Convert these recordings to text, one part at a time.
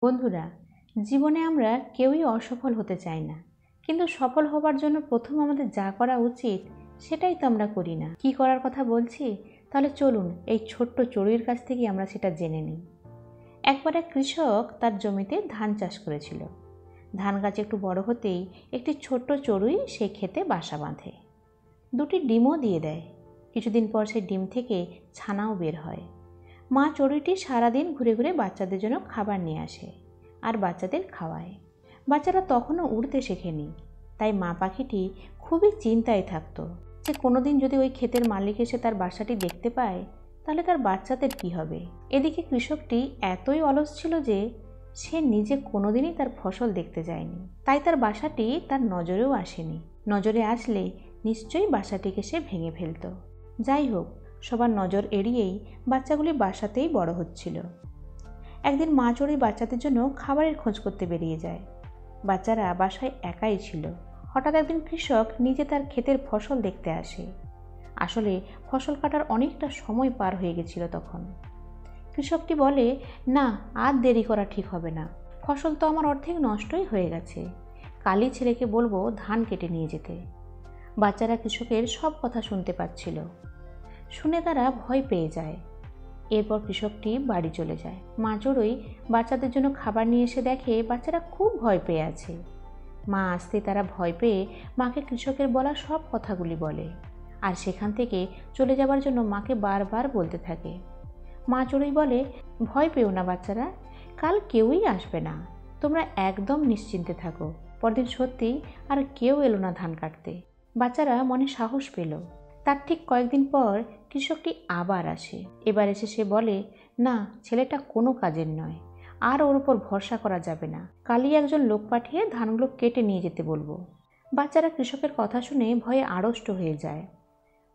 বন্ধুরা, জীবনে আমরা কেউই অসফল হতে চাই না, কিন্তু সফল হবার জন্য প্রথম আমাদের যা করা উচিত সেটাই তো আমরা করি না। কি করার কথা বলছি? তাহলে চলুন এই ছোট্ট চড়ুইয়ের কাছ থেকে আমরা সেটা জেনে নিই। একবার এক কৃষক তার জমিতে ধান চাষ করেছিল। ধান গাছ একটু বড় হতেই একটি ছোট্ট চড়ুই সেই ক্ষেতে বাসা বাঁধে। দুটি ডিমও দিয়ে দেয়। কিছুদিন পর সেই ডিম থেকে ছানাও বের হয়। মা চড়ুইটি সারাদিন ঘুরে ঘুরে বাচ্চাদের জন্য খাবার নিয়ে আসে আর বাচ্চাদের খাওয়ায়। বাচ্চারা তখনও উড়তে শেখেনি, তাই মা পাখিটি খুবই চিন্তায় থাকতো যে কোনোদিন যদি ওই ক্ষেতের মালিক এসে তার বাসাটি দেখতে পায় তাহলে তার বাচ্চাদের কি হবে। এদিকে কৃষকটি এতই অলস ছিল যে সে নিজে কোনোদিনই তার ফসল দেখতে যায়নি, তাই তার বাসাটি তার নজরেও আসেনি। নজরে আসলে নিশ্চয়ই বাসাটিকে সে ভেঙে ফেলত। যাই হোক, সবার নজর এড়িয়েই বাচ্চাগুলি বাসাতেই বড় হচ্ছিল। একদিন মা চড়ুই বাচ্চাদের জন্য খাবারের খোঁজ করতে বেরিয়ে যায়। বাচ্চারা বাসায় একাই ছিল। হঠাৎ একদিন কৃষক নিজে তার ক্ষেতের ফসল দেখতে আসে। আসলে ফসল কাটার অনেকটা সময় পার হয়ে গেছিল তখন। কৃষকটি বলে, না, আর দেরি করা ঠিক হবে না। ফসল তো আমার অর্ধেক নষ্টই হয়ে গেছে। কালই ছেলেকে বলবো ধান কেটে নিয়ে যেতে। বাচ্চারা কৃষকের সব কথা শুনতে পাচ্ছিল। শুনে তারা ভয় পেয়ে যায়। এরপর কৃষকটি বাড়ি চলে যায়। মা চড়ুই বাচ্চাদের জন্য খাবার নিয়ে এসে দেখে বাচ্চারা খুব ভয় পেয়ে আছে। মা আসতে তারা ভয় পেয়ে মাকে কৃষকের বলা সব কথাগুলি বলে আর সেখান থেকে চলে যাবার জন্য মাকে বারবার বলতে থাকে। মা চড়ুই বলে, ভয় পেও না বাচ্চারা, কাল কেউই আসবে না, তোমরা একদম নিশ্চিন্তে থাকো। পরদিন সত্যি আর কেউ এলো না ধান কাটতে। বাচ্চারা মনে সাহস পেল। তার ঠিক কয়েকদিন পর কৃষকটি আবার আসে। এবার এসে সে বলে, না, ছেলেটা কোনো কাজের নয়, আর ওর উপর ভরসা করা যাবে না। কালই একজন লোক পাঠিয়ে ধানগুলো কেটে নিয়ে যেতে বলবো। বাচ্চারা কৃষকের কথা শুনে ভয়ে আড়ষ্ট হয়ে যায়।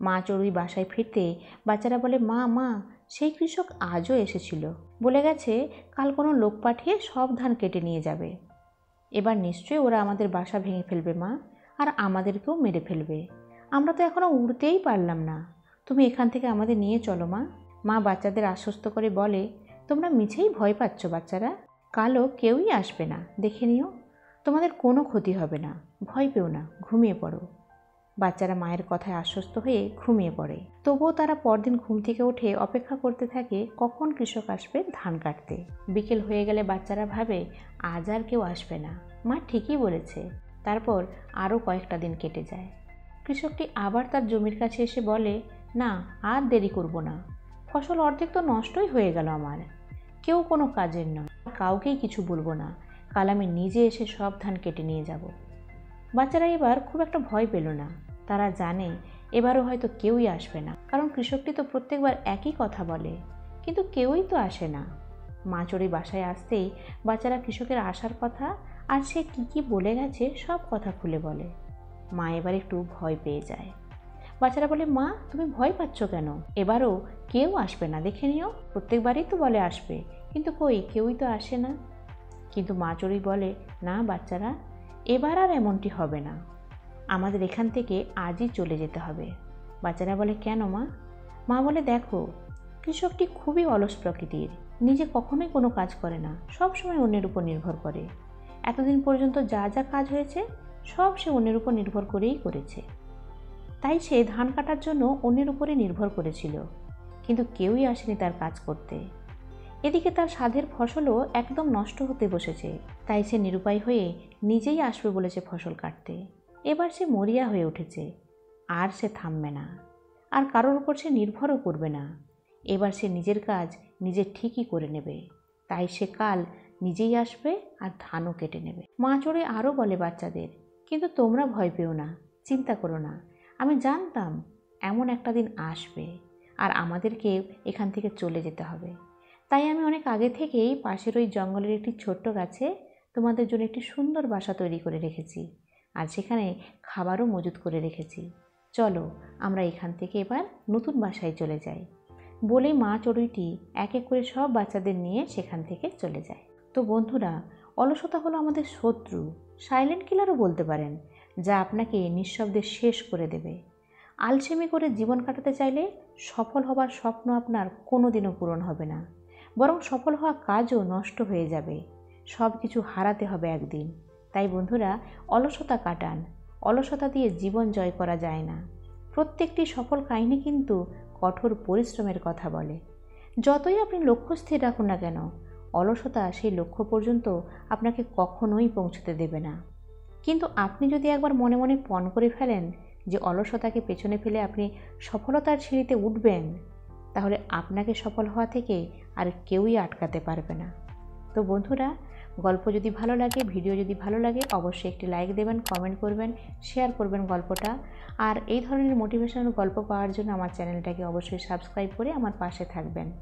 মা চড়ুই বাসায় ফিরতে বাচ্চারা বলে, মা মা, সেই কৃষক আজও এসেছিল, বলে গেছে কাল কোনো লোক পাঠিয়ে সব ধান কেটে নিয়ে যাবে। এবার নিশ্চয়ই ওরা আমাদের বাসা ভেঙে ফেলবে মা, আর আমাদেরকেও মেরে ফেলবে। আমরা তো এখনো উড়তেই পারলাম না। তুমি এখান থেকে আমাদের নিয়ে চলো মা। মা বাচ্চাদের আশ্বস্ত করে বলে, তোমরা মিছেই ভয় পাচ্ছ বাচ্চারা, কালও কেউই আসবে না, দেখে নিও। তোমাদের কোনো ক্ষতি হবে না, ভয় পেও না, ঘুমিয়ে পড়ো। বাচ্চারা মায়ের কথায় আশ্বস্ত হয়ে ঘুমিয়ে পড়ে। তবুও তারা পরদিন ঘুম থেকে উঠে অপেক্ষা করতে থাকে কখন কৃষক আসবে ধান কাটতে। বিকেল হয়ে গেলে বাচ্চারা ভাবে আজ আর কেউ আসবে না, মা ঠিকই বলেছে। তারপর আরও কয়েকটা দিন কেটে যায়। কৃষকটি আবার তার জমির কাছে এসে বলে, না, আর দেরি করব না। ফসল অর্ধেক তো নষ্টই হয়ে গেল আমার। কেউ কোনো কাজের নয়, কাউকেই কিছু বলবো না। কাল আমি নিজে এসে সব ধান কেটে নিয়ে যাব। বাচ্চারা এবার খুব একটা ভয় পেল না। তারা জানে এবারও হয়তো কেউই আসবে না, কারণ কৃষকটি তো প্রত্যেকবার একই কথা বলে, কিন্তু কেউই তো আসে না। মা চড়ুই বাসায় আসতেই বাচ্চারা কৃষকের আসার কথা আর সে কি বলে গেছে সব কথা খুলে বলে। মা এবার একটু ভয় পেয়ে যায়। বাচ্চারা বলে, মা তুমি ভয় পাচ্ছ কেন? এবারও কেউ আসবে না, দেখে নিও। প্রত্যেকবারই তো বলে আসবে, কিন্তু কই কেউই তো আসে না। কিন্তু মা চড়ুই বলে, না বাচ্চারা, এবার আর এমনটি হবে না। আমাদের এখান থেকে আজই চলে যেতে হবে। বাচ্চারা বলে, কেন মা? মা বলে, দেখো, কৃষকটি খুবই অলস প্রকৃতির, নিজে কখনোই কোনো কাজ করে না, সব সময় অন্যের উপর নির্ভর করে। এতদিন পর্যন্ত যা যা কাজ হয়েছে সব সে অন্যের উপর নির্ভর করেই করেছে। তাই সে ধান কাটার জন্য অন্যের উপরে নির্ভর করেছিল, কিন্তু কেউই আসেনি তার কাজ করতে। এদিকে তার সাধের ফসলও একদম নষ্ট হতে বসেছে, তাই সে নিরুপায় হয়ে নিজেই আসবে বলেছে ফসল কাটতে। এবার সে মরিয়া হয়ে উঠেছে, আর সে থামবে না, আর কারোর উপর সে নির্ভরও করবে না। এবার সে নিজের কাজ নিজে ঠিকই করে নেবে। তাই সে কাল নিজেই আসবে আর ধানও কেটে নেবে। মা চড়ুই আরও বলে বাচ্চাদের, কিন্তু তোমরা ভয় পেও না, চিন্তা করো না। আমি জানতাম এমন একটা দিন আসবে আর আমাদেরকে এখান থেকে চলে যেতে হবে। তাই আমি অনেক আগে থেকেই পাশের ওই জঙ্গলের একটি ছোট্ট গাছে তোমাদের জন্য একটি সুন্দর বাসা তৈরি করে রেখেছি, আর সেখানে খাবারও মজুত করে রেখেছি। চলো আমরা এখান থেকে এবার নতুন বাসায় চলে যাই। বলে মা চড়ুইটি এক এক করে সব বাচ্চাদের নিয়ে সেখান থেকে চলে যায়। তো বন্ধুরা, অলসতা হলো আমাদের শত্রু, সাইলেন্ট কিলারও বলতে পারেন, যা আপনাকে নিঃশব্দে শেষ করে দেবে। আলসেমি করে জীবন কাটাতে চাইলে সফল হবার স্বপ্ন আপনার কোনোদিনও পূরণ হবে না, বরং সফল হওয়া কাজও নষ্ট হয়ে যাবে। সব কিছু হারাতে হবে একদিন। তাই বন্ধুরা, অলসতা কাটান। অলসতা দিয়ে জীবন জয় করা যায় না। প্রত্যেকটি সফল কাহিনী কিন্তু কঠোর পরিশ্রমের কথা বলে। যতই আপনি লক্ষ্য স্থির রাখুন না কেন, অলসতা সেই লক্ষ্য পর্যন্ত আপনাকে কখনোই পৌঁছতে দেবে না। কিন্তু আপনি যদি একবার মনে মনে পণ করে ফেলেন যে অলসতাকে পেছনে ফেলে আপনি সফলতার সিঁড়িতে উঠবেন, তাহলে আপনাকে সফল হওয়া থেকে আর কেউই আটকাতে পারবে না। তো বন্ধুরা, গল্প যদি ভালো লাগে, ভিডিও যদি ভালো লাগে, অবশ্যই একটি লাইক দেবেন, কমেন্ট করবেন, শেয়ার করবেন গল্পটা। আর এই ধরনের মোটিভেশনাল গল্প পাওয়ার জন্য আমার চ্যানেলটাকে অবশ্যই সাবস্ক্রাইব করে আমার পাশে থাকবেন।